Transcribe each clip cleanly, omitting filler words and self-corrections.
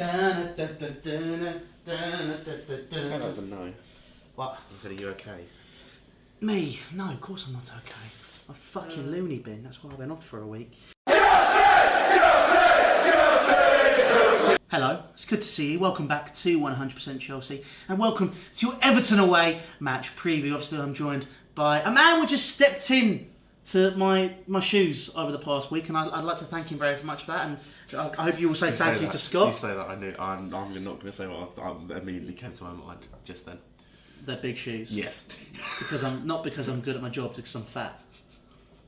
Sound like a no. What? I said, are you okay? Me? No, of course I'm not okay. I'm fucking loony bin. That's why I've been off for a week. Hello, it's good to see you. Welcome back to 100% Chelsea, and welcome to your Everton away match preview. Obviously, I'm joined by a man who just stepped in to my shoes over the past week, and I'd like to thank him very much for that. And I hope you will say thank you to Scott. You say that, I'm not going to say what immediately came to my mind just then. They're big shoes. Yes. Because I'm good at my job, because I'm fat.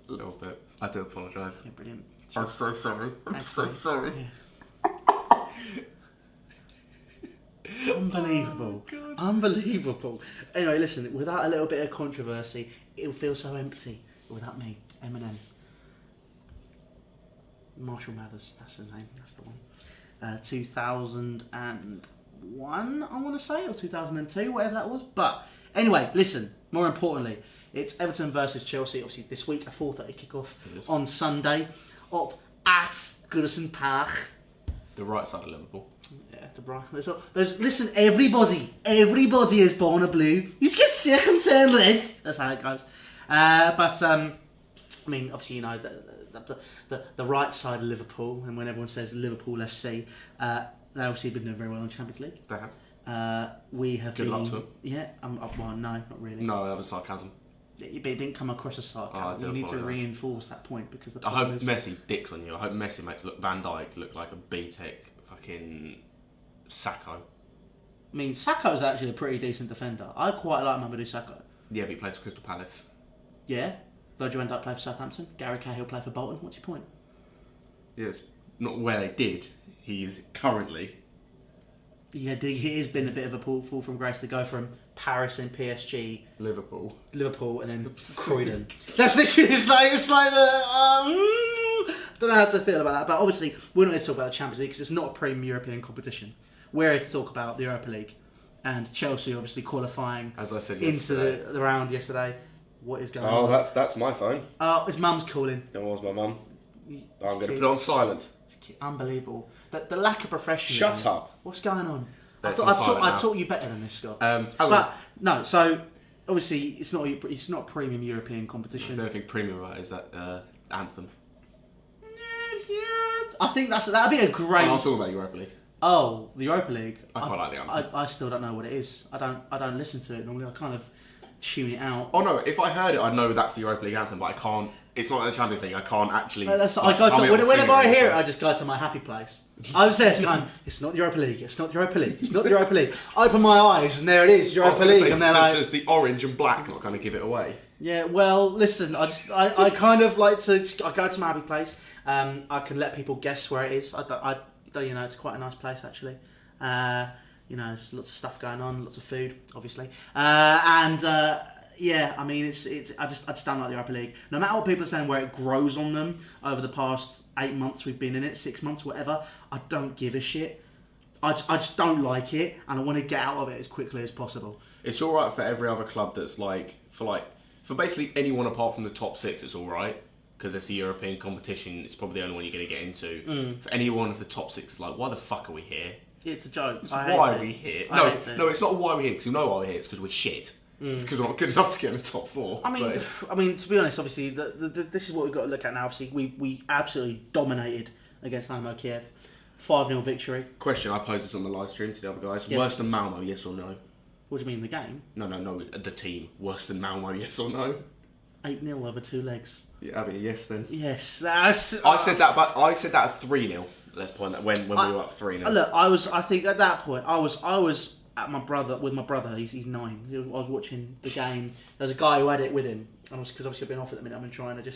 A little bit. I do apologise. Yeah, brilliant. I'm so sorry. I'm so sorry. Yeah. Unbelievable. Oh, Unbelievable. Anyway, listen, without a little bit of controversy, it would feel so empty without me, Eminem. Marshall Mathers, that's his name, that's the one. 2001, I want to say, or 2002, whatever that was. But anyway, listen, more importantly, it's Everton versus Chelsea. Obviously, this week, a 4:30 kickoff on Sunday, up at Goodison Park. The right side of Liverpool. Yeah, the bright. Listen, everybody is born a blue. You just get sick and turn red. That's how it goes. But I mean, obviously, you know the right side of Liverpool, and when everyone says Liverpool FC, they obviously been doing very well in the Champions League. They have. We have Good been. luck to them. Yeah, well, no, not really. No, that was sarcasm. It didn't come across as sarcasm. Oh, you need to reinforce that point because the I hope is... Messi dicks on you. I hope Messi makes Van Dijk look like a B-Tech fucking Sacco. I mean, Sacco's actually a pretty decent defender. I quite like Mamadou Sacco. Yeah, but he plays for Crystal Palace. Yeah. Virgil van Dijk play for Southampton. Gary Cahill play for Bolton. What's your point? Yeah, it's not where they did. He's currently. Yeah, he has been a bit of a fall from grace to go from Paris and PSG, Liverpool, and then Croydon. That's literally it's like the don't know how to feel about that. But obviously, we're not here to talk about the Champions League because it's not a premium European competition. We're here to talk about the Europa League and Chelsea, obviously qualifying as I said into the round yesterday. What is going on? Oh, that's my phone. Oh, his mum's calling. That was my mum. I'm going to put it on silent. Unbelievable. The lack of professionalism. Shut up. What's going on? I taught taught you better than this, Scott. No, so obviously it's not a premium European competition. The only thing premium about is that anthem. Yeah, I think that'd be a great. I was talking about Europa League. Oh, the Europa League. I quite like the anthem. I still don't know what it is. I don't listen to it normally. I kind of tune it out. Oh no! If I heard it, I know that's the Europa League anthem, but I can't. It's not like the Champions League. I can't actually. Whenever I hear it, I just go to my happy place. I was there going, it's not the Europa League. It's not the Europa League. It's not the Europa League. I open my eyes and there it is, Europa League. And then does the orange and black not kind of give it away? Yeah. Well, listen. I kind of like to. I go to my happy place. I can let people guess where it is. It's quite a nice place actually. There's lots of stuff going on, lots of food, obviously, yeah, I mean, I just don't like the Europa League. No matter what people are saying, where it grows on them over the past 8 months we've been in it, 6 months, whatever, I don't give a shit. I just don't like it, and I want to get out of it as quickly as possible. It's all right for every other club that's for basically anyone apart from the top six. It's all right because it's a European competition. It's probably the only one you're going to get into. For anyone of the top six, it's like, why the fuck are we here? It's a joke. Why are we here? No, it's not why we're here because you know why we're here. It's because we're shit. It's because we're not good enough to get in the top four. I mean, to be honest, obviously, this is what we've got to look at now. Obviously, we absolutely dominated against Dynamo Kiev. 5-0 victory. Question, I posed this on the live stream to the other guys. Yes. Worse than Malmo, yes or no? What do you mean, the game? No, the team. Worse than Malmo, yes or no? 8-0 over 2 legs. Yeah, I mean, yes then. Yes. I said that at 3-0. Let's point that when we were up 3-0. Look, I think at that point, I was with my brother. He's 9. I was watching the game. There's a guy who had it with him, and because obviously I've been off at the minute. I've been trying to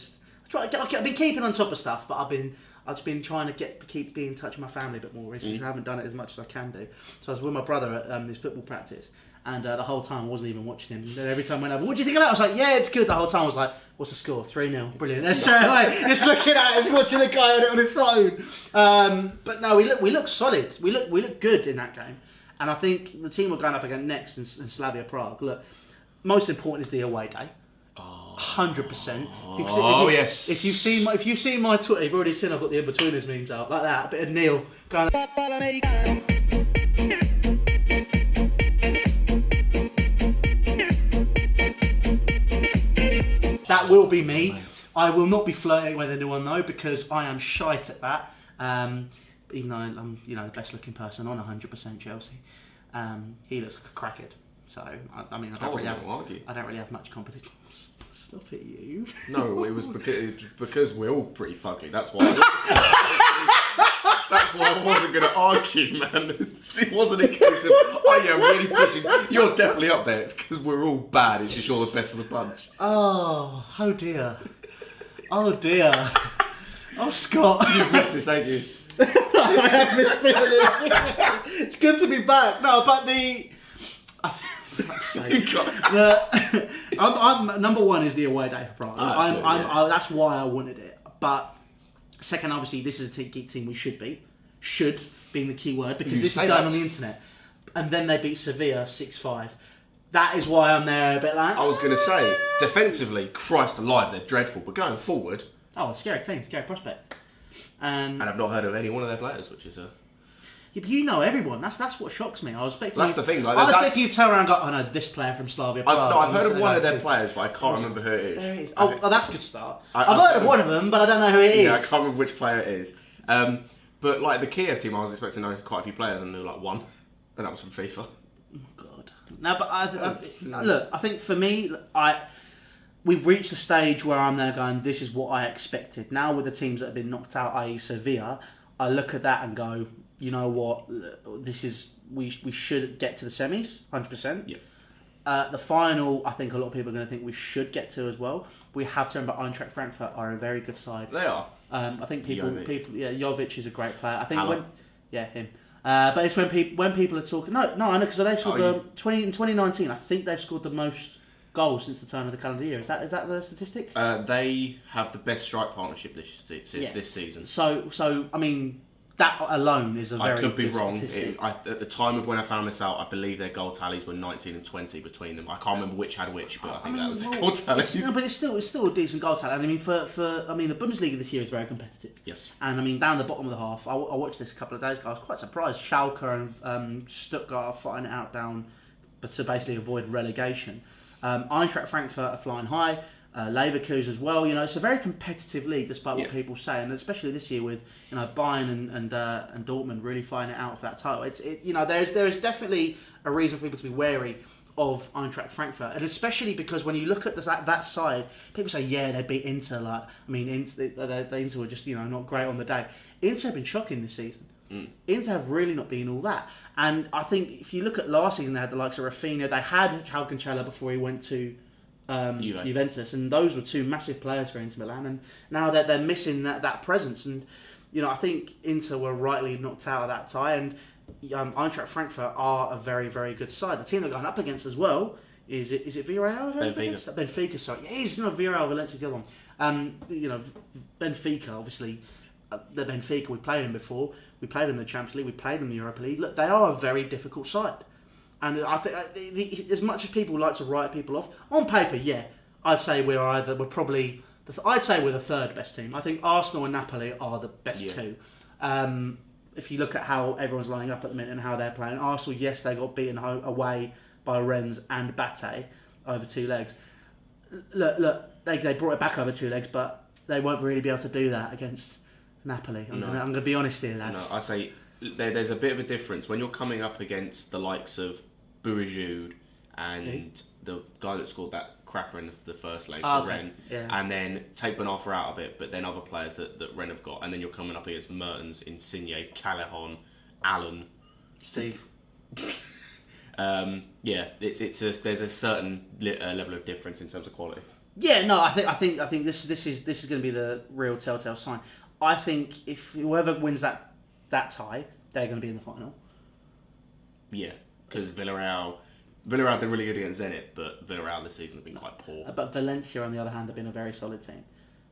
I've been keeping on top of stuff, but I've just been trying to keep being in touch with my family a bit more recently. I haven't done it as much as I can do. So I was with my brother at this football practice, and the whole time I wasn't even watching him. And then every time I went over, what do you think of that? I was like, yeah, it's good. The whole time I was like, what's the score? 3-0. Brilliant. That's straight away. Just looking at it, just watching the guy on his phone. But no, we look solid. We look good in that game. And I think the team we're going up against next in Slavia Prague. Look, most important is the away day. 100%. Yes. If you've seen my Twitter, you've already seen I've got the in-betweeners memes out like that. A bit of Neil going. That will be me. Mate. I will not be flirting with anyone though, because I am shite at that. Even though I'm, the best looking person on 100% Chelsea. He looks like a crackhead. So I don't really have much competition. Stop it, you. No, it was because we're all pretty fugly. That's why. That's why I wasn't going to argue, man. It wasn't a case of, oh yeah, really pushing. You're definitely up there. It's because we're all bad. It's just you're the best of the bunch. Oh dear. Oh dear. Oh, Scott. You've missed this, ain't you? I have missed it. It's good to be back. No, but I'm number one is the away day for Brighton. That's why I wanted it. But second, obviously, this is a team we should beat. Should being the key word, because this is going on the internet. And then they beat Sevilla 6-5. That is why I'm there a bit like. I was going to say, defensively, Christ alive, they're dreadful. But going forward, a scary team, scary prospect. And I've not heard of any one of their players, which is a. Yeah, but you know everyone. That's what shocks me. I was expecting. That's the thing. I was expecting you to turn around and go, "Oh no, this player from Slavia Prague." I've heard of one of their players, but I can't remember who it is. There it is. Oh, that's a good start. I've heard of one of them, but I don't know who it is. Yeah, I can't remember which player it is. But like the Kiev team, I was expecting to know quite a few players, and there were like one, and that was from FIFA. Oh God. No, but I think for me, we've reached a stage where I'm there going, this is what I expected. Now with the teams that have been knocked out, i.e. Sevilla, I look at that and go, you know what, we should get to the semis, 100%. Yeah. The final, I think a lot of people are going to think we should get to as well. We have to remember Eintracht Frankfurt are a very good side. They are. I think Jovic is a great player. I think him. But it's when people are talking. No, I know, because they've scored in 2019. I think they've scored the most goals since the turn of the calendar year. Is that the statistic? They have the best strike partnership this season. So I mean, that alone is a very. I could be wrong. Statistic. At the time of when I found this out, I believe their goal tallies were 19 and 20 between them. I can't remember which had which, but I think that was their goal tallies. No, but it's still a decent goal tally. And I mean, the Bundesliga this year is very competitive. Yes. And I mean, down the bottom of the half, I watched this a couple of days ago. I was quite surprised. Schalke and Stuttgart are fighting it out down, but to basically avoid relegation. Eintracht Frankfurt are flying high. Leverkusen as well. It's a very competitive league, despite what people say, and especially this year with Bayern and Dortmund really flying it out for that title. There is definitely a reason for people to be wary of Eintracht Frankfurt, and especially because when you look at that side, people say, yeah, they beat Inter. Inter were just not great on the day. Inter have been shocking this season. Inter have really not been all that. And I think if you look at last season, they had the likes of Rafinha, they had Cancelo before he went to Juventus, and those were two massive players for Inter Milan, and now they're missing that presence. And I think Inter were rightly knocked out of that tie, and Eintracht Frankfurt are a very, very good side. The team they're going up against as well is it Villarreal? Benfica, sorry. Yeah, it's not Villarreal, Valencia's the other one. Benfica, obviously. The Benfica, we played them before. We played them in the Champions League. We played them in the Europa League. Look, they are a very difficult side. And I think, as much as people like to write people off, on paper, yeah, I'd say we're probably the third best team. I think Arsenal and Napoli are the best two. If you look at how everyone's lining up at the minute and how they're playing, Arsenal, yes, they got beaten away by Rennes and Bate over 2 legs. Look, they brought it back over 2 legs, but they won't really be able to do that against Napoli. I'm going to be honest here, lads. No, I say there's a bit of a difference when you're coming up against the likes of Bourigeaud and the guy that scored that cracker in the first leg for Rennes, and then take Ben Arfa out of it, but then other players that Rennes have got, and then you're coming up against Mertens, Insigne, Callahan, Allen, Steve. There's a certain level of difference in terms of quality. Yeah, no, I think this is going to be the real telltale sign. I think if whoever wins that tie, they're going to be in the final. Yeah. Because Villarreal did really good against Zenit, but Villarreal this season have been quite poor. But Valencia, on the other hand, have been a very solid team.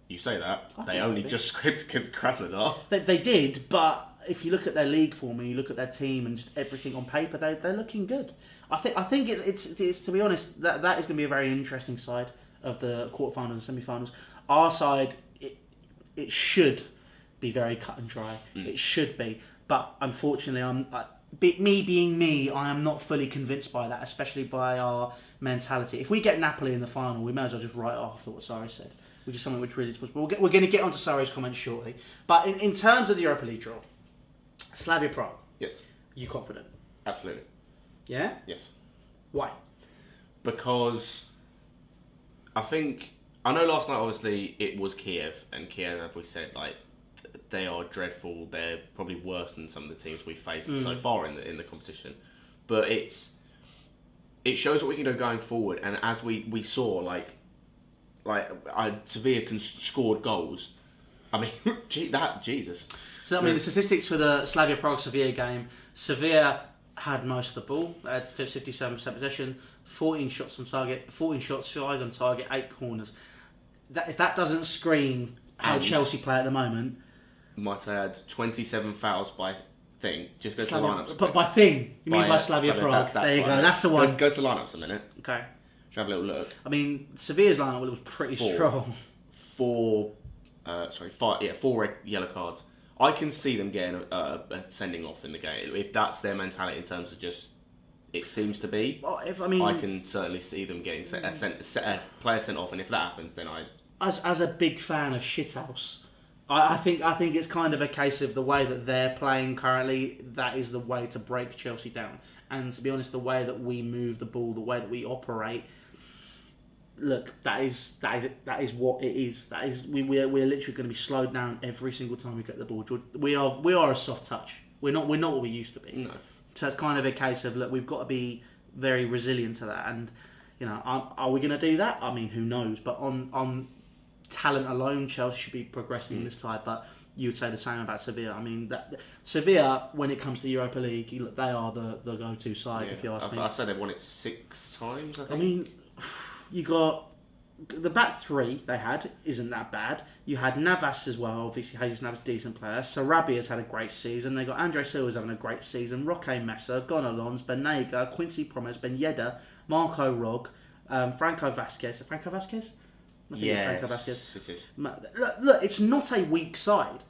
You say that. They only just scraped against Krasnodar. They did, but if you look at their league form and you look at their team and just everything on paper, they're looking good. I think it's to be honest, that is going to be a very interesting side of the quarterfinals and semi-finals. Our side, it should be very cut and dry. It should be. But unfortunately, me being me, I am not fully convinced by that, especially by our mentality. If we get Napoli in the final, we may as well just write off what Sarri said, which is something which really is possible. We're going to get onto Sarri's comments shortly. But in terms of the Europa League draw, Slavia Prague. Yes. You confident? Absolutely. Yeah? Yes. Why? Because I know last night obviously it was Kiev, and Kiev, as we said, like, they are dreadful. They're probably worse than some of the teams we've faced so far in the competition. But it shows what we can do going forward, and as we saw, Sevilla scored goals. I mean, Jesus. So, I mean, the statistics for the Slavia Prague Sevilla game, Sevilla had most of the ball. They had 57% possession, 14 shots on target, 14 shots, 5 on target, 8 corners. If that doesn't scream how Chelsea play at the moment. Might I add 27 fouls by thing. Just go to the lineups. But by thing? You mean by Slavia Prague? There you go, that's the one. Let's go to the lineups a minute. Okay. Should have a little look. I mean, Sevilla's lineup was pretty strong. Four red yellow cards. I can see them getting a sending off in the game if that's their mentality in terms of just it seems to be. Well, I can certainly see them getting a player sent off, and if that happens, then as a big fan of shithouse, I think it's kind of a case of the way that they're playing currently. That is the way to break Chelsea down. And to be honest, the way that we move the ball, the way that we operate. Look, that is what it is. We're literally going to be slowed down every single time we get the ball. We are a soft touch. We're not what we used to be. No. So it's kind of a case of, look, we've got to be very resilient to that. And are we going to do that? I mean, who knows? But on talent alone, Chelsea should be progressing this side. But you would say the same about Sevilla. I mean, Sevilla, when it comes to the Europa League, they are the go-to side. If you ask me, I've said they've won it 6 times. I think. I mean. You got the back three they had isn't that bad. You had Navas as well. Obviously, Jesus Navas, decent player. Sarabia's had a great season. They got Andre Silva's having a great season. Roque Mesa, Gonalons, Benega, Quincy Promes, Ben Yedder, Marco Rog, Franco Vasquez. Franco Vasquez? I think it's Franco Vasquez. It is. Look, it's not a weak side.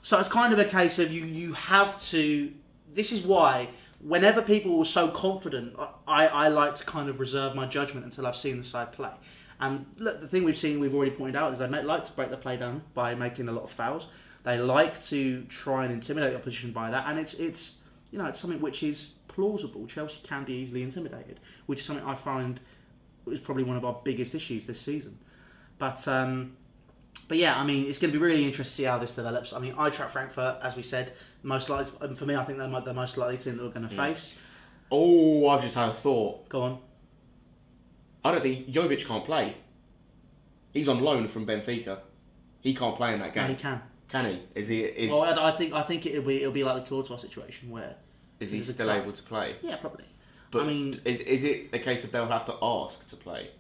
So it's kind of a case of you have to. This is why. Whenever people were so confident, I like to kind of reserve my judgment until I've seen the side play. And look, the thing we've already pointed out, is they like to break the play down by making a lot of fouls. They like to try and intimidate the opposition by that, and it's something which is plausible. Chelsea can be easily intimidated, which is something I find is probably one of our biggest issues this season. But yeah, I mean, it's going to be really interesting to see how this develops. I mean, Eintracht Frankfurt, as we said, most likely, for me, I think they're the most likely team that we're going to face. Oh, I've just had a thought. Go on. I don't think Jovic can't play. He's on loan from Benfica. He can't play in that game. No, he can. Can he? Is he? Well, I think it'll be like the Courtois situation where is he still able to play? Yeah, probably. But I mean, is it a case of they'll have to ask to play?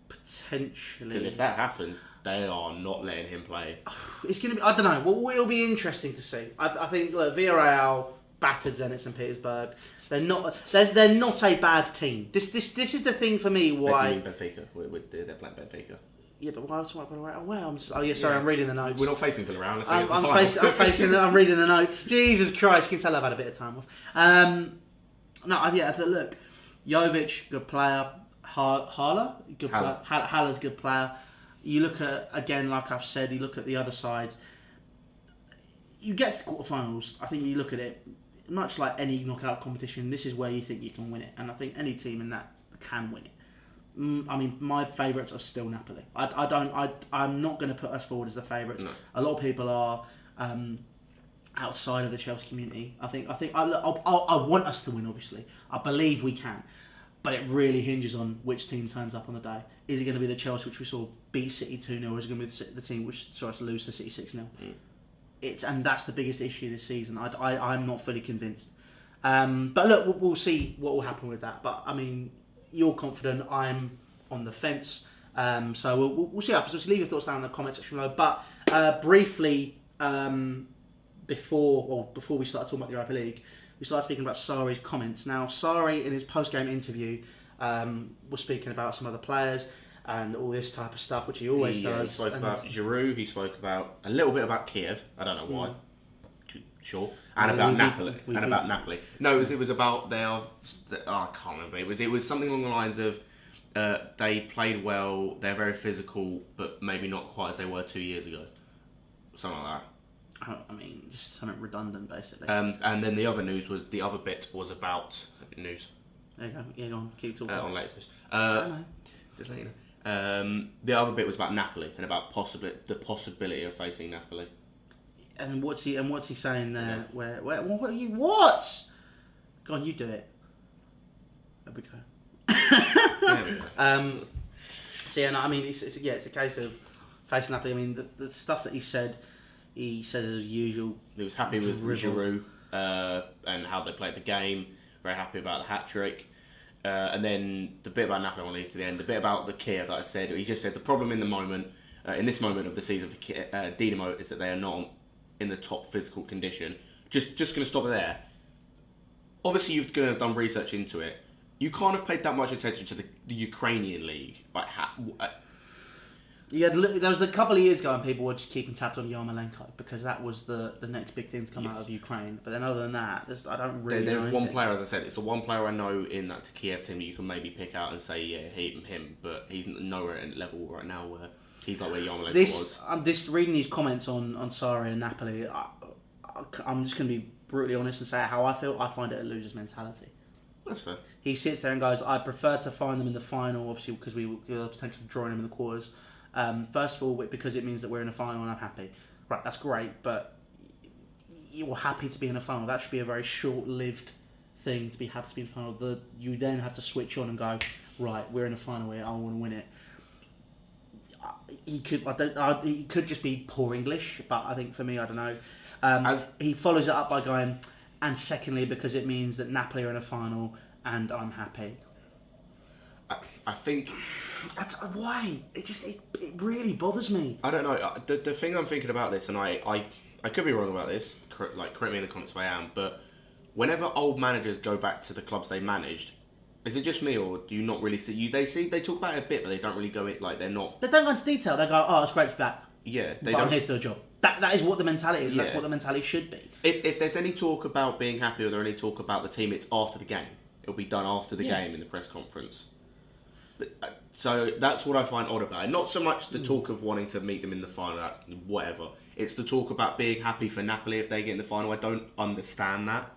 Potentially. Because if that happens, they are not letting him play. It's going to be. I don't know. Well, it'll be interesting to see. I think Villarreal battered Zenit St. Petersburg. They're not a bad team. This is the thing for me. Why Benfica? They're playing Benfica. Yeah, but why was I Villarreal? Well, I'm reading the notes. We're not facing Villarreal. I'm reading the notes. Jesus Christ, you can tell I've had a bit of time off. Look, Jovic, good player. Haller, good player. Haller's good player. You look at, again, like I've said, you look at the other side. You get to the quarterfinals. I think you look at it, much like any knockout competition. This is where you think you can win it, and I think any team in that can win it. I mean, my favourites are still Napoli. I'm not going to put us forward as the favourites. No. A lot of people are outside of the Chelsea community. I want us to win. Obviously, I believe we can, but it really hinges on which team turns up on the day. Is it going to be the Chelsea which we saw beat City 2-0, or is it going to be the team which saw us lose to City 6-0? And that's the biggest issue this season. I'm not fully convinced. But look, we'll see what will happen with that. But I mean, you're confident. I'm on the fence. So we'll see what happens. So leave your thoughts down in the comment section below. But briefly, before we started talking about the Europa League, we started speaking about Sarri's comments. Now, Sarri, in his post-game interview, was speaking about some other players and all this type of stuff, which he always does. He spoke about Giroud. He spoke about a little bit about Kiev. I don't know why. Sure. And about Napoli. About Napoli. No, it was about their... I can't remember. It was something along the lines of they played well, they're very physical, but maybe not quite as they were 2 years ago. Something like that. I mean, just something redundant, basically. And then the other bit was about news. There you go. Yeah, go on. Keep talking. On latest news. I know. Just let you know. The other bit was about Napoli and about the possibility of facing Napoli. And what's he saying there? Yeah. What? Go on, you do it. There we go. There we go. So yeah, no, I mean, it's a case of facing Napoli. I mean, the stuff that he said as usual. He was happy with Giroud and how they played the game. Very happy about the hat trick. And then the bit about Napoli, I want to leave to the end. The bit about the Kiev that I said, he just said the problem in this moment of the season for Dinamo is that they are not in the top physical condition. Just going to stop it there. Obviously, you're going to have done research into it. You can't have paid that much attention to the Ukrainian league. Like, there was a couple of years ago when people were just keeping tabs on Yarmolenko because that was the next big thing to come out of Ukraine. But then other than that, I don't really know. There's one player, as I said, it's the one player I know in that Kiev team that you can maybe pick out and say, yeah, him. But he's nowhere at level right now where he's like where Yarmolenko was. Reading these comments on Sarri and Napoli, I'm just going to be brutally honest and say how I feel. I find it a loser's mentality. That's fair. He sits there and goes, I prefer to find them in the final, obviously, because we were potentially drawing them in the quarters. First of all, because it means that we're in a final and I'm happy. Right, that's great, but you're happy to be in a final. That should be a very short-lived thing to be happy to be in a final. You then have to switch on and go, right, we're in a final here, I want to win it. He could just be poor English, but I think for me, I don't know. He follows it up by going, and secondly, because it means that Napoli are in a final and I'm happy. I think... Why? It really bothers me. I don't know. The thing I'm thinking about this, and I could be wrong about this, correct me in the comments if I am, but whenever old managers go back to the clubs they managed, is it just me, or do you not really see... They talk about it a bit, but they don't really go... they're not... They don't go into detail. They go, oh, it's great to be back. Yeah. I'm here to do a job. That is what the mentality is. Yeah. That's what the mentality should be. If there's any talk about being happy or there's any talk about the team, it's after the game. It'll be done after the game in the press conference. But, so that's what I find odd about it. Not so much the talk of wanting to meet them in the final, that's whatever. It's the talk about being happy for Napoli if they get in the final. I don't understand that.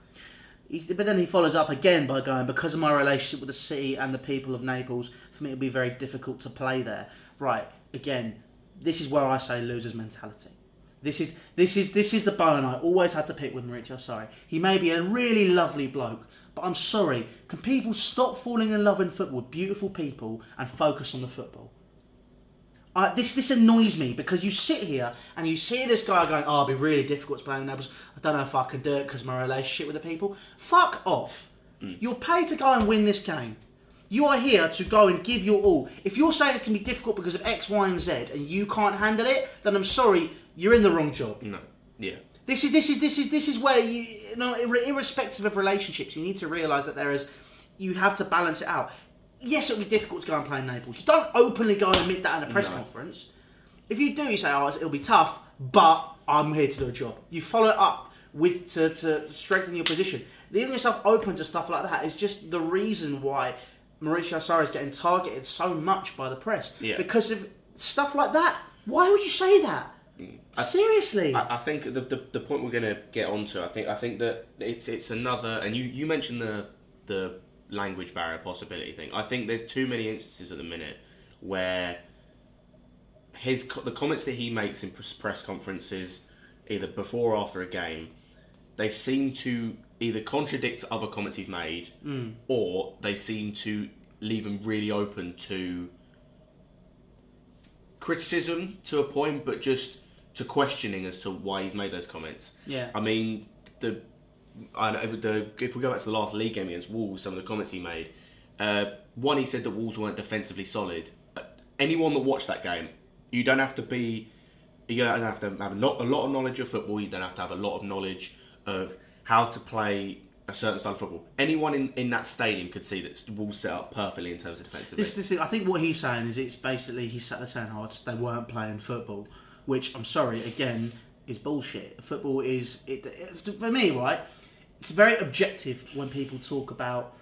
But then he follows up again by going, because of my relationship with the city and the people of Naples, for me it would be very difficult to play there. Right, again, this is where I say loser's mentality. This is the bone I always had to pick with Maurizio Sarri. He may be a really lovely bloke, but I'm sorry, can people stop falling in love with football, beautiful people, and focus on the football? This annoys me because you sit here and you see this guy going, oh, it'll be really difficult to play with Naples. I don't know if I can do it because of my relationship with the people. Fuck off. You're paid to go and win this game. You are here to go and give your all. If you're saying it's going to be difficult because of X, Y, and Z, and you can't handle it, then I'm sorry, you're in the wrong job. No. Yeah. This is where you know, irrespective of relationships, you need to realise that you have to balance it out. Yes, it'll be difficult to go and play in Naples. You don't openly go and admit that in a press conference. If you do, you say, oh, it'll be tough, but I'm here to do a job. You follow it up with to strengthen your position. Leaving yourself open to stuff like that is just the reason why Maurizio Sarri is getting targeted so much by the press. Yeah. Because of stuff like that. Why would you say that? Seriously. I think the point we're going to get onto, I think that it's another, and you mentioned the language barrier possibility thing. I think there's too many instances at the minute where the comments that he makes in press conferences, either before or after a game, they seem to either contradict other comments he's made, or they seem to leave him really open to criticism to a point, but just to questioning as to why he's made those comments. Yeah. I mean, if we go back to the last league game against Wolves, some of the comments he made, one, he said that Wolves weren't defensively solid. Anyone that watched that game, you don't have to have a lot of knowledge of football. You don't have to have a lot of knowledge of how to play a certain style of football. Anyone in that stadium could see that Wolves set up perfectly in terms of defensively. I think what he's saying is it's basically, he's sat there saying, they weren't playing football. Which, I'm sorry, again, is bullshit. Football is for me, right? It's very objective when people talk about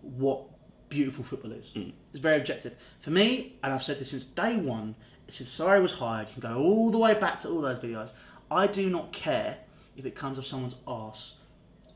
what beautiful football is. It's very objective. For me, and I've said this since day one, since Sarri was hired, you can go all the way back to all those videos. I do not care if it comes off someone's arse.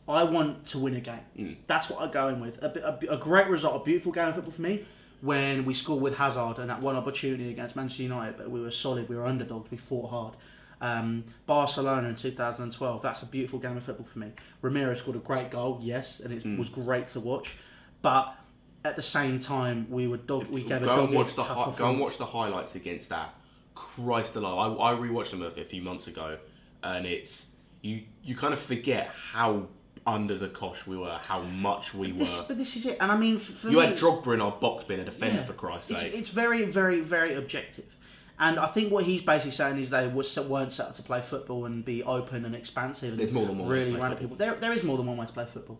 I want to win a game. That's what I go in with. A great result, a beautiful game of football for me, when we scored with Hazard and that one opportunity against Manchester United, but we were solid, we were underdogs, we fought hard. Barcelona in 2012, that's a beautiful game of football for me. Ramiro scored a great goal, yes, and it was great to watch, but at the same time, we gave a dog Go and watch the highlights against that. Christ alive! I rewatched them a few months ago, and it's you kind of forget how under the cosh we were, how much we were. But this is it, and I mean, for you me, had Drogba in our box being a defender, for Christ's sake. It's very, very, very objective. And I think what he's basically saying is they weren't set up to play football and be open and expansive. And there's more than one way to play run at people. There is more than one way to play football.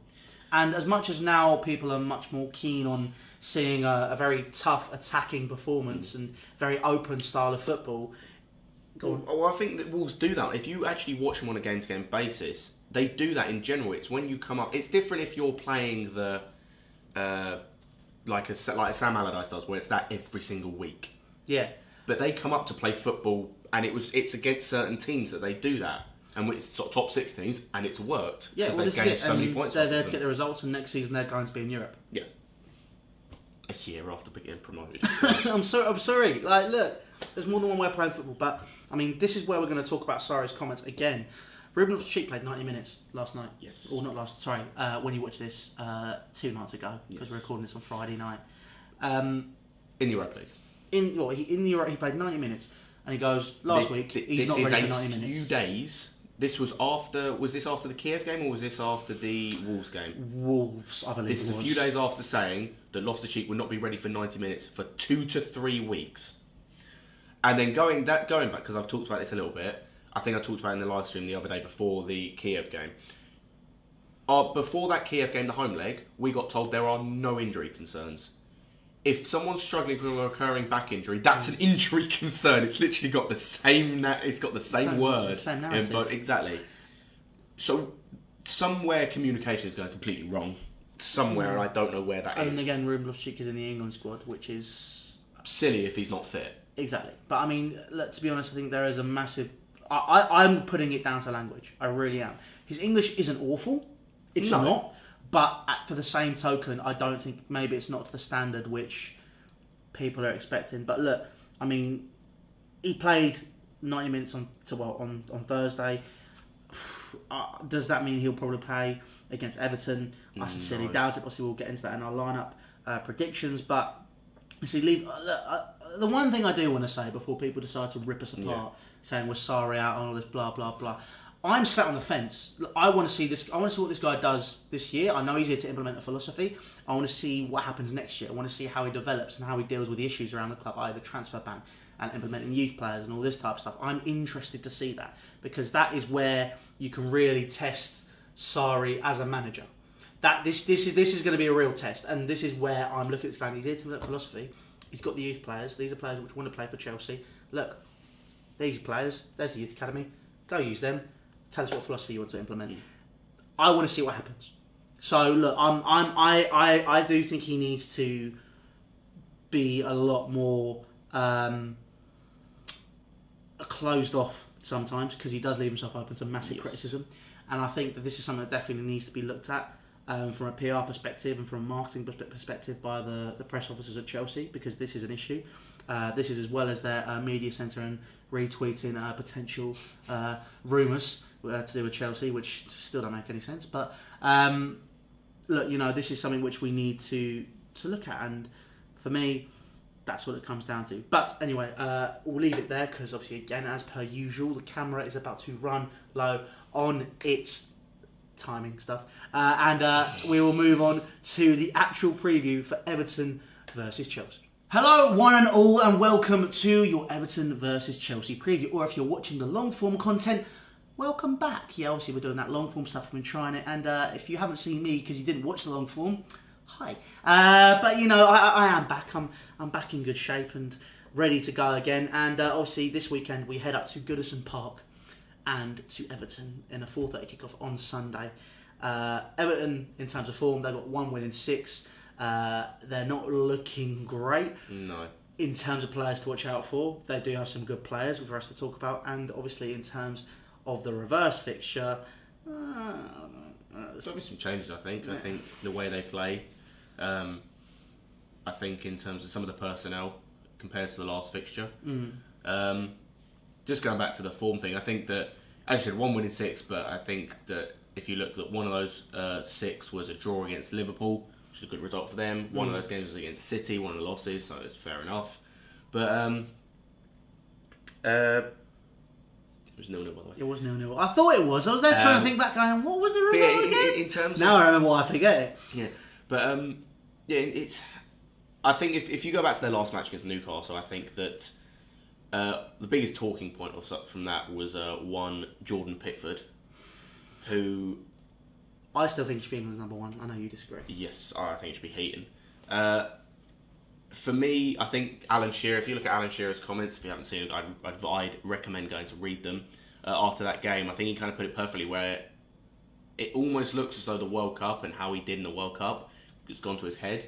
And as much as now people are much more keen on seeing a very tough attacking performance and very open style of football. Well, I think that Wolves do that. If you actually watch them on a game-to-game basis, they do that in general. It's when you come up. It's different if you're playing the like Sam Allardyce does, where it's that every single week. Yeah. But they come up to play football, and it's against certain teams that they do that. And it's sort of top 6 teams, and it's worked. Yeah, because well, they've gained so many points. They're there to get the results, and next season they're going to be in Europe. Yeah. A year after getting promoted. I'm sorry. Like, look, there's more than one way of playing football. But, I mean, this is where we're going to talk about Sarri's comments again. Ruben Loftus-Cheek played 90 minutes last night. Yes. Or not last, sorry, when you watched this 2 nights ago, because we're recording this on Friday night. In the Europa League. In the Europa, he played 90 minutes. And he goes, last week, he's not ready for 90 minutes. This is a few days. Was this after the Kiev game or was this after the Wolves game? Wolves, I believe. This is a few days after saying that Loftus-Cheek would not be ready for 90 minutes for 2 to 3 weeks. And then going back, because I've talked about this a little bit, I think I talked about it in the live stream the other day before the Kiev game. Before that Kiev game, the home leg, we got told there are no injury concerns. If someone's struggling from a recurring back injury, that's an injury concern. It's literally got the same. It's got the same word. Same narrative. Exactly. So somewhere communication is going completely wrong. Somewhere, and I don't know where that is. And again, Ruben Loftus-Cheek is in the England squad, which is silly if he's not fit. Exactly. But I mean, to be honest, I think there is a massive. I'm putting it down to language. I really am. His English isn't awful. It's not. But for the same token, I don't think maybe it's not to the standard which people are expecting. But look, I mean, he played 90 minutes on Thursday. Does that mean he'll probably play against Everton? I sincerely doubt it. Obviously, we'll get into that in our lineup predictions. But the one thing I do want to say before people decide to rip us apart, saying we're sorry out and all this blah blah blah. I'm sat on the fence. I want to see this. I want to see what this guy does this year. I know he's here to implement a philosophy. I want to see what happens next year. I want to see how he develops and how he deals with the issues around the club, i.e. the transfer ban and implementing youth players and all this type of stuff. I'm interested to see that because that is where you can really test Sarri as a manager. This is going to be a real test, and this is where I'm looking at this guy. He's here to implement philosophy. He's got the youth players. These are players which want to play for Chelsea. Look, these are players. There's the youth academy. Go use them. Tell us what philosophy you want to implement. I want to see what happens. So look, I do think he needs to be a lot more closed off sometimes because he does leave himself open to massive criticism, and I think that this is something that definitely needs to be looked at from a PR perspective and from a marketing perspective by the press officers at Chelsea because this is an issue. This is as well as their media centre and retweeting potential rumours to do with Chelsea, which still don't make any sense. But look, this is something which we need to look at, and for me, that's what it comes down to. But anyway, we'll leave it there because obviously, again, as per usual, the camera is about to run low on its timing stuff, and we will move on to the actual preview for Everton versus Chelsea. Hello, one and all, and welcome to your Everton versus Chelsea preview. Or if you're watching the long form content, welcome back. Yeah, obviously we're doing that long form stuff. We've been trying it, and if you haven't seen me because you didn't watch the long form, hi. But I am back. I'm back in good shape and ready to go again. And obviously this weekend we head up to Goodison Park and to Everton in a 4:30 kickoff on Sunday. Everton, in terms of form, they've got 1 win in 6. They're not looking great. No. In terms of players to watch out for, they do have some good players for us to talk about, and obviously in terms of the reverse fixture, There'll be some changes, I think. I think the way they play, I think in terms of some of the personnel compared to the last fixture. Just going back to the form thing, I think that, as you said, 1 win in 6, but I think that if you look at one of those 6 was a draw against Liverpool, which is a good result for them. One of those games was against City, one of the losses, so it's fair enough. But it was 0-0, by the way. It was 0-0. I thought it was. I was there trying to think back, going, what was the result again? In terms now of, I remember why I forget it. Yeah, but it's. I think if you go back to their last match against Newcastle, I think that the biggest talking point from that was one Jordan Pickford, who. I still think he should be England's number 1. I know you disagree. Yes, I think it should be Heaton. For me, I think Alan Shearer, if you look at Alan Shearer's comments, if you haven't seen it, I'd recommend going to read them. After that game, I think he kind of put it perfectly, where it almost looks as though the World Cup and how he did in the World Cup has gone to his head.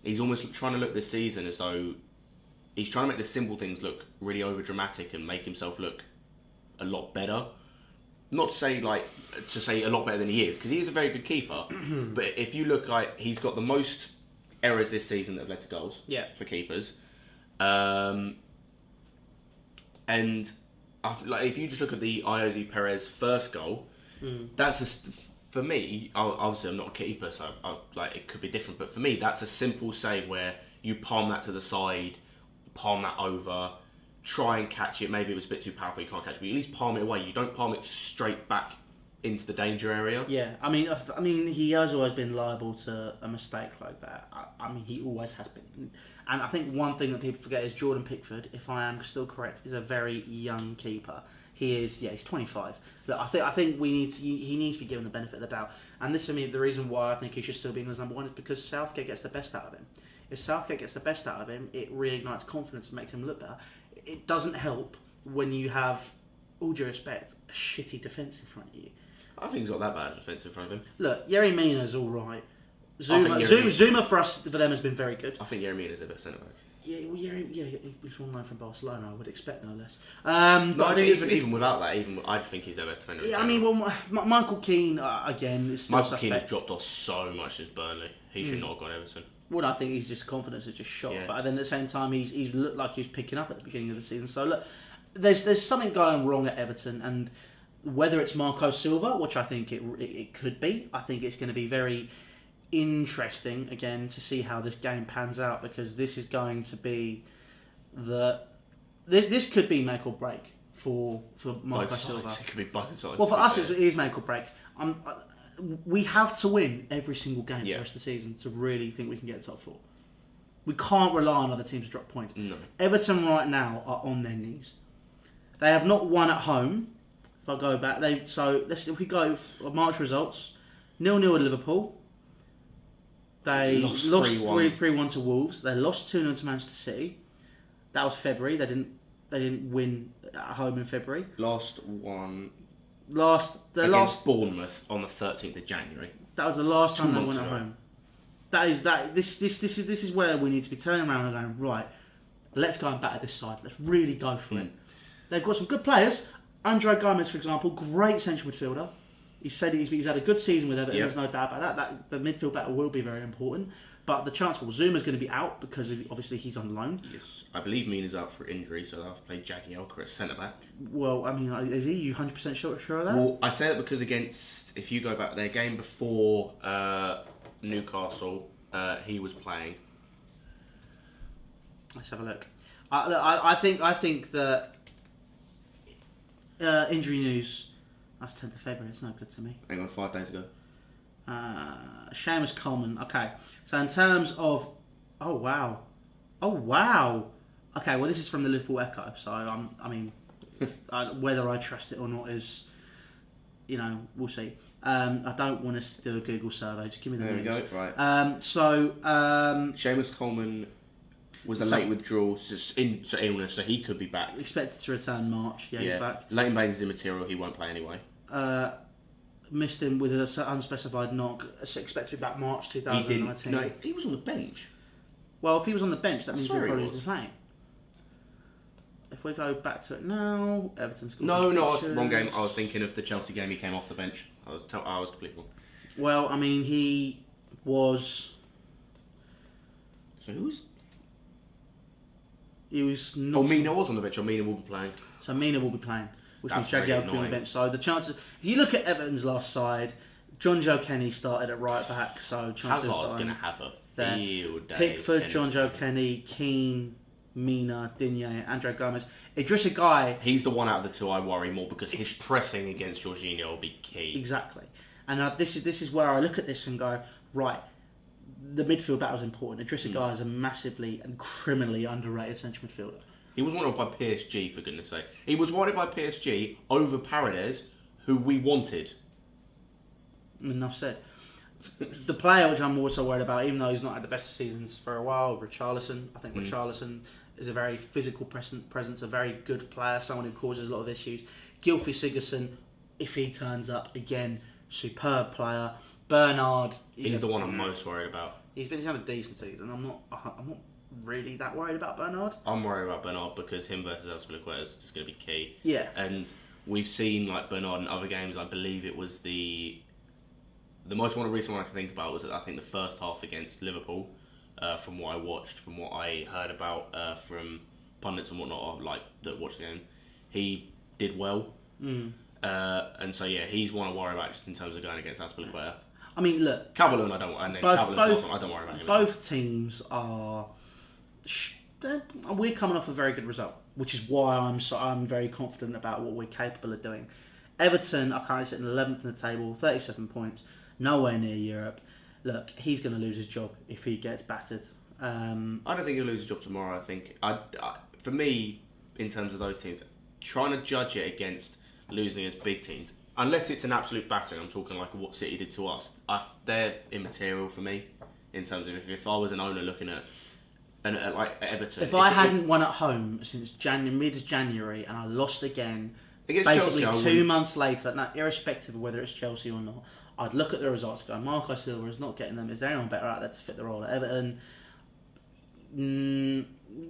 He's almost trying to look this season as though he's trying to make the simple things look really over-dramatic and make himself look a lot better. Not to say a lot better than he is, because he is a very good keeper. But if you look, he's got the most errors this season that have led to goals for keepers. And if you just look at the Iosi Perez first goal, for me, obviously I'm not a keeper, so it could be different. But for me, that's a simple save where you palm that to the side, palm that over, try and catch it. Maybe it was a bit too powerful, you can't catch it, but you at least palm it away. You don't palm it straight back into the danger area. Yeah, I mean, he has always been liable to a mistake like that. I mean, he always has been. And I think one thing that people forget is Jordan Pickford, if I am still correct, is a very young keeper. He is, he's 25. Look, I think he needs to be given the benefit of the doubt. And this, for me, the reason why I think he should still be England's number 1 is because Southgate gets the best out of him. If Southgate gets the best out of him, it reignites confidence and makes him look better. It doesn't help when you have, all due respect, a shitty defence in front of you. I think he's got that bad defence in front of him. Look, Yerry Mina's all right. Zuma for them has been very good. I think Yerry Mina's a bit centre back. Yeah, well, he's one line from Barcelona. I would expect no less. Even without that, I think he's their best defender. Yeah, I mean, well, Michael Keane again is still Michael suspect. Keane has dropped off so much since Burnley. He should not have gone Everton. Well, I think he's just confidence is just shot. Yeah. But then at the same time, he's looked like he was picking up at the beginning of the season. So look, there's something going wrong at Everton, and whether it's Marco Silva, which I think it could be, I think it's going to be very interesting again to see how this game pans out, because this is going to be this could be make or break for Marco Silva. It could be both sides. Well, for us, it is make or break. We have to win every single game for the rest of the season to really think we can get top 4. We can't rely on other teams to drop points. No. Everton right now are on their knees. They have not won at home. If I go back, if we go March results, 0-0 at Liverpool. They lost 3-1 to Wolves. They lost 2-0 to Manchester City. That was February. They didn't win at home in February. Lost against Bournemouth on the 13th of January. That was the last time they went at home. This is where we need to be turning around and going, right, let's go and batter this side. Let's really go for it. They've got some good players. Andre Gomez, for example, great central midfielder. He said he's had a good season with Everton. There's no doubt about that. The midfield battle will be very important. But the chance for Zuma's going to be out because obviously he's on loan. Yes, I believe Mina's out for injury, so they'll have to play Jagielka as centre back. Well, I mean, is he? You 100% sure of that? Well, I say that because if you go back their game before Newcastle, he was playing. Let's have a look. I think that injury news. That's 10th of February. It's no good to me. Hang on, 5 days ago. Seamus Coleman. Okay, so in terms of, oh wow. Okay, well this is from the Liverpool Echo, so whether I trust it or not is, we'll see. I don't want us to do a Google survey. Just give me the news. There we go. Right. Seamus Coleman was a late withdrawal, so illness, so he could be back. Expected to return March. Yeah, he's back. Leighton Baines is immaterial. He won't play anyway. Missed him with an unspecified knock. Expected to be back March 2019. No, he was on the bench. Well, if he was on the bench, that means he'll probably was be playing. If we go back to it now, Everton's got No, wrong game. I was thinking of the Chelsea game. He came off the bench. I was completely wrong. Well, I mean, he was. So who was? He was not. Oh, Mina was on the bench. Or Mina will be playing. So Mina will be playing, which means That's Jagielka will be on the bench. So the chances, if you look at Everton's last side, John Joe Kenny started at right back. So chances Hazard's going to have a field day. Pickford, John Joe Kenny, Keane, Mina, Digne, Andre Gomez. Idrissa Gueye. He's the one out of the two I worry more because his pressing against Jorginho will be key. Exactly. And this is where I look at this and go, right, the midfield battle is important. Idrissa Gueye is a massively and criminally underrated central midfielder. He was wanted by PSG, for goodness sake. He was wanted by PSG over Paredes, who we wanted. Enough said. The player which I'm also worried about, even though he's not had the best of seasons for a while, Richarlison. I think Richarlison is a very physical presence, a very good player, someone who causes a lot of issues. Gylfi Sigurdsson, if he turns up again, superb player. Bernard, he's the one I'm most worried about. He's had a decent season. I'm not really that worried about Bernard. I'm worried about Bernard because him versus Azpilicueta is just going to be key. Yeah, and we've seen like Bernard in other games. I believe it was the most recent one I can think about was I think the first half against Liverpool. From what I watched, from what I heard about from pundits and whatnot, like that watched the game, he did well. And so yeah, he's one I worry about just in terms of going against Azpilicueta. I mean, look, Calvert-Lewin I don't worry about him. Both teams are. We're coming off a very good result, which is why I'm very confident about what we're capable of doing. Everton are currently sitting 11th in the table, 37 points, nowhere near Europe. Look, he's going to lose his job if he gets battered. I don't think he'll lose his job tomorrow. I think, for me, in terms of those teams, trying to judge it against losing against big teams, unless it's an absolute battering, I'm talking like what City did to us, they're immaterial for me in terms of if I was an owner looking at like Everton. If I hadn't won at home since mid-January and I lost again, basically Chelsea, 2 months later, now irrespective of whether it's Chelsea or not, I'd look at the results and go, Marco Silva is not getting them. Is there anyone better out there to fit the role at Everton?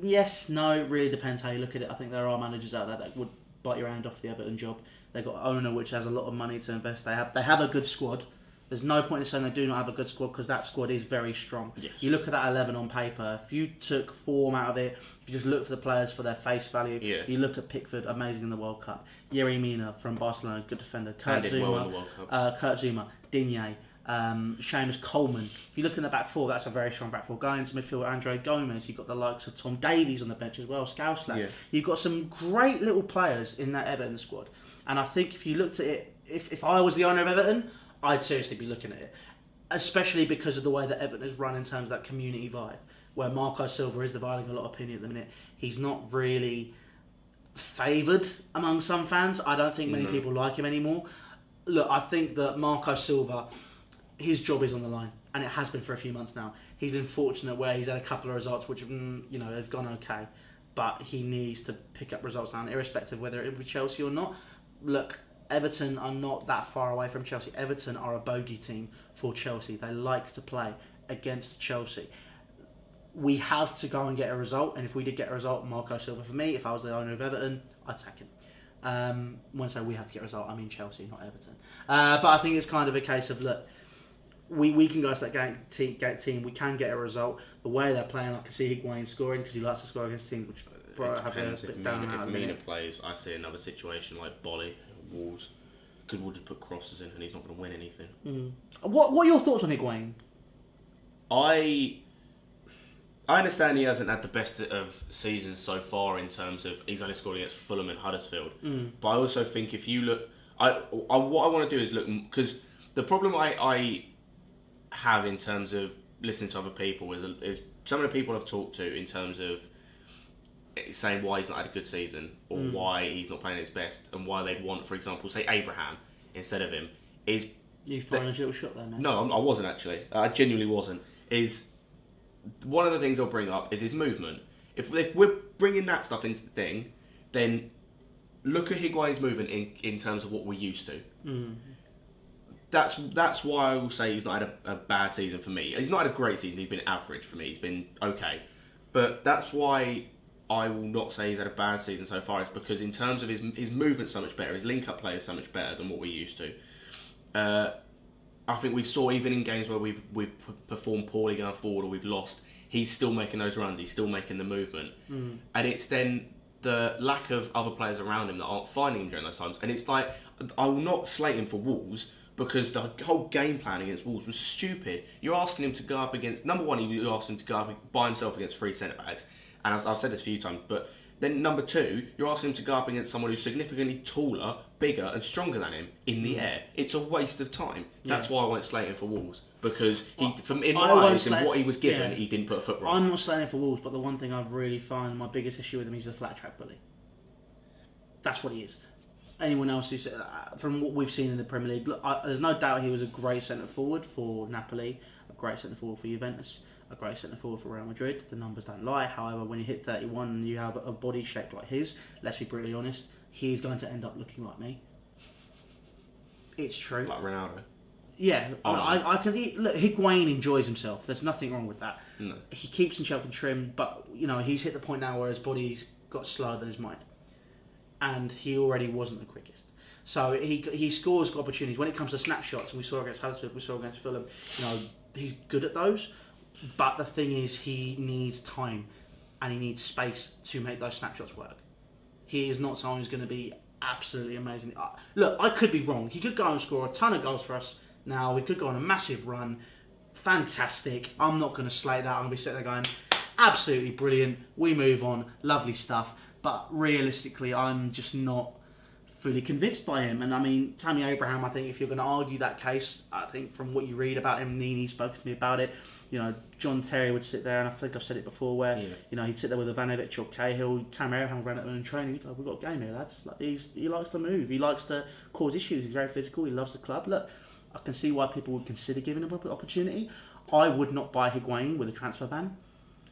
Yes, no, it really depends how you look at it. I think there are managers out there that would bite your hand off the Everton job. They've got an owner which has a lot of money to invest. They have a good squad. There's no point in saying they do not have a good squad because that squad is very strong. Yes. You look at that 11 on paper, if you took form out of it, if you just look for the players for their face value, you look at Pickford, amazing in the World Cup. Yerry Mina from Barcelona, good defender. Kurt Zuma, Digne, Seamus Coleman. If you look in the back four, that's a very strong back four. Going into midfield, Andre Gomez, you've got the likes of Tom Davies on the bench as well, Scousland. Yeah. You've got some great little players in that Everton squad. And I think if you looked at it, if I was the owner of Everton, I'd seriously be looking at it. Especially because of the way that Everton is run in terms of that community vibe, where Marco Silva is dividing a lot of opinion at the minute. He's not really favoured among some fans. I don't think many people like him anymore. Look, I think that Marco Silva, his job is on the line, and it has been for a few months now. He's been fortunate where he's had a couple of results which have gone okay, but he needs to pick up results now, irrespective of whether it be Chelsea or not. Look, Everton are not that far away from Chelsea. Everton are a bogey team for Chelsea. They like to play against Chelsea. We have to go and get a result, and if we did get a result, Marco Silva for me, if I was the owner of Everton, I'd sack him. When I say we have to get a result, I mean Chelsea, not Everton. But I think it's kind of a case of, look, we can go to that team, we can get a result. The way they're playing, I can see Higuain scoring because he likes to score against teams which have a bit down and out. If Mina plays, I see another situation like Bolly, Wolves. We'll just put crosses in and he's not going to win anything. What are your thoughts on Higuain? I understand he hasn't had the best of seasons so far in terms of he's only scored against Fulham and Huddersfield. But I also think if you look, what I want to do is look, because the problem I have in terms of listening to other people is some of the people I've talked to in terms of saying why he's not had a good season or why he's not playing his best and why they'd want, for example, say Abraham instead of him is... You fired a little shot there, mate. No, I wasn't actually. I genuinely wasn't. Is one of the things I'll bring up is his movement. If we're bringing that stuff into the thing, then look at Higuain's movement in terms of what we're used to. That's why I will say he's not had a bad season for me. He's not had a great season. He's been average for me. He's been okay, but that's why I will not say he's had a bad season so far. Is because in terms of his movement's so much better, his link-up play is so much better than what we're used to. I think we saw even in games where we've performed poorly going forward or we've lost, he's still making those runs. He's still making the movement, and it's then the lack of other players around him that aren't finding him during those times. And it's like I will not slate him for Wolves because the whole game plan against Wolves was stupid. You're asking him to go up against number one. You asked him to go up by himself against 3 centre backs, and I've said this a few times, but. Then number 2, you're asking him to go up against someone who's significantly taller, bigger and stronger than him in the air. It's a waste of time. That's why I won't slate him for Wolves. Because in my eyes and what he was given, he didn't put a foot wrong. I'm not slating him for Wolves, but the one thing I've really found my biggest issue with him is he's a flat track bully. That's what he is. Anyone else who from what we've seen in the Premier League, look, there's no doubt he was a great centre forward for Napoli, a great centre forward for Juventus, a great centre forward for Real Madrid. The numbers don't lie. However, when you hit 31 and you have a body shape like his, let's be brutally honest, he's going to end up looking like me. It's true. Like Ronaldo. Yeah, I can. Look, Higuain enjoys himself. There's nothing wrong with that. No. He keeps himself in trim, but he's hit the point now where his body's got slower than his mind, and he already wasn't the quickest. So he scores opportunities when it comes to snapshots. And we saw against Huddersfield, we saw against Fulham. He's good at those. But the thing is, he needs time and he needs space to make those snapshots work. He is not someone who's going to be absolutely amazing. Look, I could be wrong. He could go and score a ton of goals for us now. We could go on a massive run. Fantastic. I'm not going to slate that. I'm going to be sitting there going, absolutely brilliant. We move on. Lovely stuff. But realistically, I'm just not fully convinced by him. And I mean, Tammy Abraham, I think if you're going to argue that case, I think from what you read about him, Nini's spoken to me about it, John Terry would sit there, and I think I've said it before, where he'd sit there with Ivanovic or Cahill. Tammy Abraham ran at him in training. He'd like, "We've got a game here, lads." Like, he likes to move. He likes to cause issues. He's very physical. He loves the club. Look, I can see why people would consider giving him an opportunity. I would not buy Higuain with a transfer ban.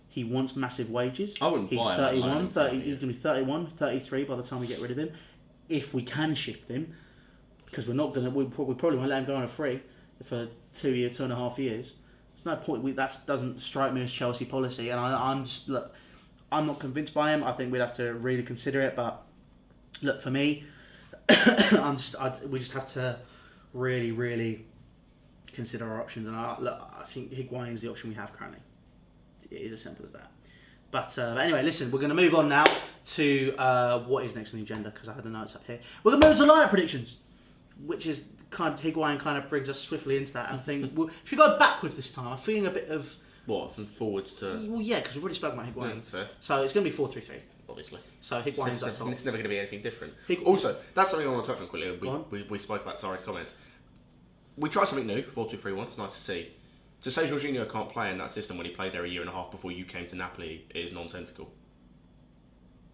He wants massive wages. I wouldn't He's buy 31, him. 30, he's going to be 31, 33 by the time we get rid of him. If we can shift him, because we probably won't let him go on a free for 2.5 years. No point. That doesn't strike me as Chelsea policy, and I'm not convinced by him. I think we'd have to really consider it. But look, for me, we just have to really, really consider our options. And I think Higuain is the option we have currently. It is as simple as that. But anyway, listen, we're going to move on now to what is next on the agenda, because I had the notes up here. We're going to move to lineup predictions, which is Higuain kind of brings us swiftly into that. And I think if we go backwards this time, I'm feeling a bit of... What, from forwards to... Well, yeah, because we've already spoken about Higuain. Yeah, that's fair. So it's going to be 4-3-3. Obviously. So Higuain's up top. It's never going to be anything different. Also, that's something I want to touch on quickly. We spoke about Sarri's comments. We tried something new, 4-2-3-1. It's nice to see. To say Jorginho can't play in that system when he played there a year and a half before you came to Napoli is nonsensical.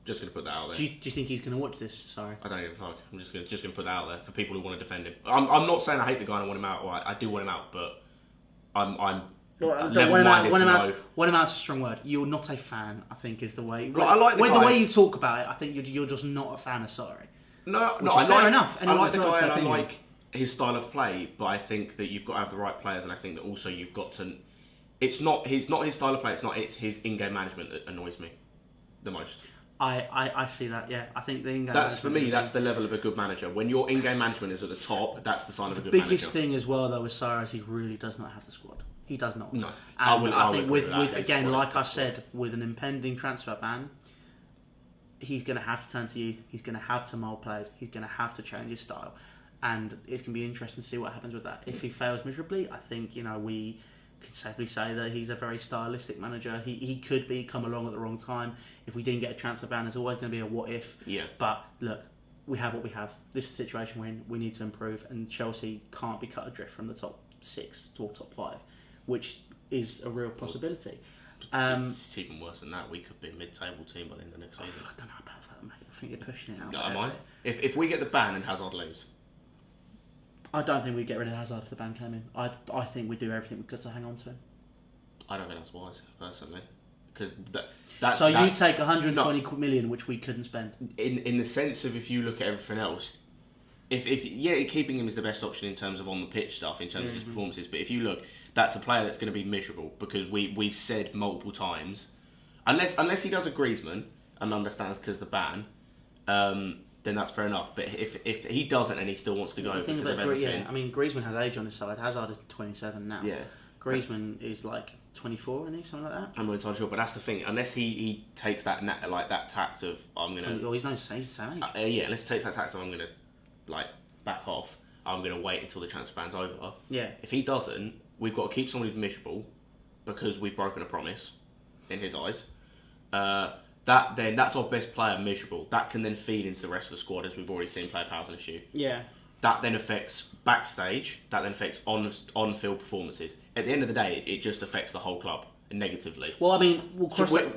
Just going to put that out there. Do you think he's going to watch this? Sorry. I don't give a fuck. I'm just going to put that out there for people who want to defend him. I'm not saying I hate the guy and I want him out, or I do want him out, but I'm level-minded to know. Want him out's a strong word. You're not a fan, I think, is the way. I like the guy. The way you talk about it, I think you're just not a fan of Sarri. No, fair enough. I like the guy and I like his style of play, but I think that you've got to have the right players, and I think that also you've got to... It's not his style of play, it's his in-game management that annoys me the most. I see that, yeah. I think the in-game that's for me. That's the level of a good manager. When your in-game management is at the top, that's the sign of a good manager. The biggest thing as well, though, with Sarri is he really does not have the squad. He does not. No, and I think with again, like I said, with an impending transfer ban, he's going to have to turn to youth. He's going to have to mould players. He's going to have to change his style, and it's going to be interesting to see what happens with that. If he fails miserably, I think we could safely say that he's a very stylistic manager. He could come along at the wrong time. If we didn't get a transfer ban, there's always going to be a what if. Yeah. But look, we have what we have. This is a situation when we need to improve, and Chelsea can't be cut adrift from the top 6 to top 5, which is a real possibility. It's even worse than that. We could be a mid-table team by the end of next season. I don't know about that, mate. I think you're pushing it out. No, am I? If we get the ban and Hazard leaves, I don't think we'd get rid of Hazard if the ban came in. I think we'd do everything we could to hang on to him. I don't think that's wise, personally. Because that's... So you take 120 million, which we couldn't spend? In the sense of, if you look at everything else, if keeping him is the best option in terms of on the pitch stuff, in terms of his performances, but if you look, that's a player that's going to be miserable, because we've said multiple times, unless he does a Griezmann and understands because the ban, then that's fair enough. But if he doesn't and he still wants to go because of everything... Yeah, I mean, Griezmann has age on his side. Hazard is 27 now. Yeah. Griezmann is like 24, isn't he? Something like that? I'm not entirely sure, but that's the thing. Unless he takes that that tact of, I'm going to... Well, he's the same age. Yeah, unless he takes that tact of, I'm going to back off, I'm going to wait until the transfer ban's over. Yeah. If he doesn't, we've got to keep someone who's miserable because we've broken a promise in his eyes. That's our best player, miserable. That can then feed into the rest of the squad, as we've already seen player powers an issue. Yeah. That then affects backstage. That then affects on-field performances. At the end of the day, it just affects the whole club negatively. Well, I mean,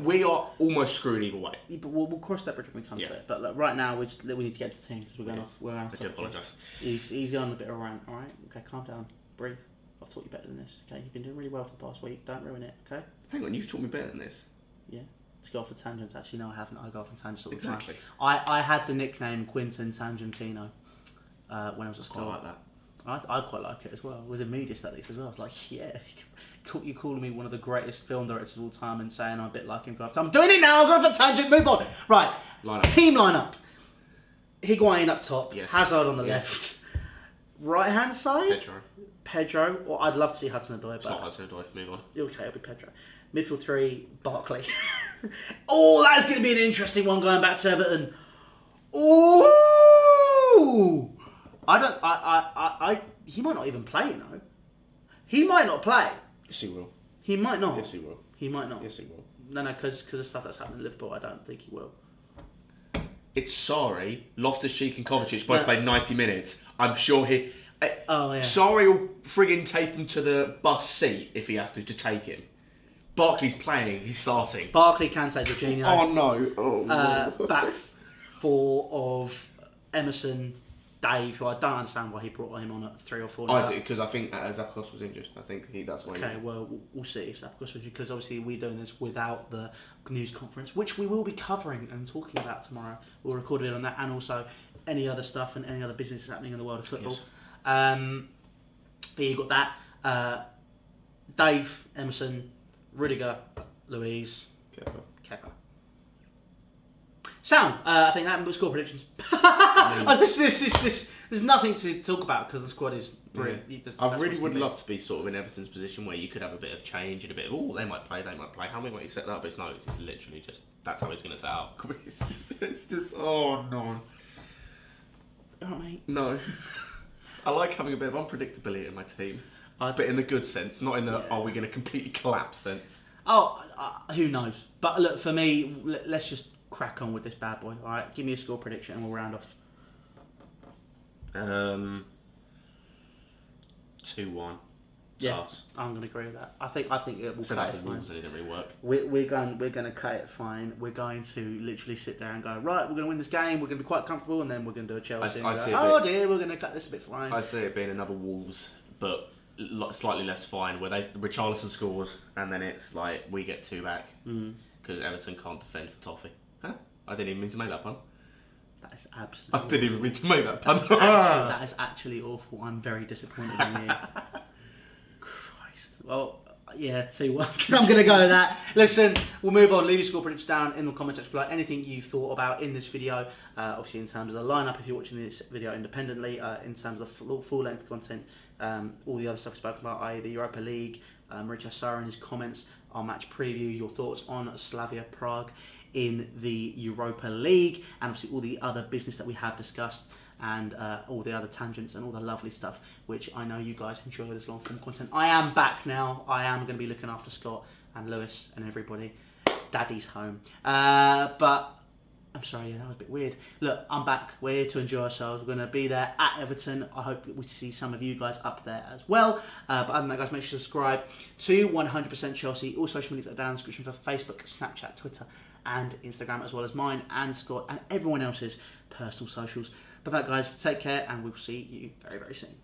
we are almost screwed either way. Yeah, but we'll cross that bridge when we come to it. But look, right now, we need to get to the team because we're going off. We're out. I do apologise. He's on a bit of a rant. All right. Okay, calm down. Breathe. I've taught you better than this. Okay, you've been doing really well for the past week. Don't ruin it. Okay. Hang on, you've taught me better than this. Yeah. To go off on tangents. Actually, no, I haven't. I go off on tangents all the Exactly. time. I had the nickname Quinton Tangentino when I was at school. I like that. I quite like it as well. I was in media studies as well. I was like, yeah, you calling me one of the greatest film directors of all time and saying I'm a bit like him. I'm doing it now. I'm going for a tangent. Move on. Right. Team lineup. Higuain up top. Yeah. Hazard on the left. Right hand side. Pedro. Or I'd love to see Hudson-Odoi. It's not Hudson-Odoi. Move on. Okay, it'll be Pedro. Midfield 3. Barkley. Oh, that's going to be an interesting one going back to Everton. Ooh. He might not even play, you know. He might not play. Yes, he will. He might not. Yes, he will. He might not. Yes, he will. No, because of stuff that's happened in Liverpool, I don't think he will. It's sorry. Loftus-Cheek and Kovacic both played 90 minutes. I'm sure he... Sorry will frigging tape him to the bus seat if he has to take him. Barkley's playing. He's starting. Barkley can take Jorginho. Oh, no. Oh. Back four of Emerson... Dave, who I don't understand why he brought him on at 3 or 4. I do, because I think Zapkos was injured. I think that's why. Okay, well, we'll see if Zapkos was injured, because obviously we're doing this without the news conference, which we will be covering and talking about tomorrow. We'll record it on that, and also any other stuff and any other business happening in the world of football. Yes. But you got that. Dave, Emerson, Rudiger, Louise, Kepa. Sound. I think that was score predictions. There's nothing to talk about because the squad is brilliant. Yeah. I really would love to be sort of in Everton's position where you could have a bit of change and a bit of, they might play. How many might you set that up? It's literally just, that's how it's going to set up. It's just, oh no. Alright, mate. No. I like having a bit of unpredictability in my team. But in the good sense, not in the, are we going to completely collapse sense. Oh, who knows? But look, for me, let's just crack on with this bad boy. All right, give me a score prediction and we'll round off. 2-1. Yeah, I'm going to agree with that. I think it will cut it fine. It didn't really work. We're going to cut it fine. We're going to literally sit there and go, right, we're going to win this game. We're going to be quite comfortable, and then we're going to do a Chelsea. We're going to cut this a bit fine. I see it being another Wolves, but slightly less fine, where Richarlison scores, and then it's like we get 2 back because Everton can't defend for toffee. Huh? I didn't even mean to make that pun. That is absolutely... I didn't even mean to make that pun. That is actually awful. I'm very disappointed in you. Christ. Well, yeah, 2-1. I'm going to go with that. Listen, we'll move on. Leave your score predictions down in the comment section below. Anything you thought about in this video, obviously in terms of the lineup, if you're watching this video independently, in terms of the full-length content, all the other stuff we spoke about, i.e. the Europa League, Mauricio Sarri's comments, our match preview, your thoughts on Slavia Prague in the Europa League, and obviously all the other business that we have discussed, and all the other tangents and all the lovely stuff, which I know you guys enjoy this long form content. I am back now. I am going to be looking after Scott and Lewis and everybody. Daddy's home. But I'm sorry, that was a bit weird. Look, I'm back. We're here to enjoy ourselves. We're going to be there at Everton. I hope we see some of you guys up there as well. But other than that, guys, make sure to subscribe to 100% Chelsea. All social medias are down in the description for Facebook, Snapchat, Twitter, and Instagram, as well as mine and Scott and everyone else's personal socials. But that, guys, take care, and we'll see you very, very soon.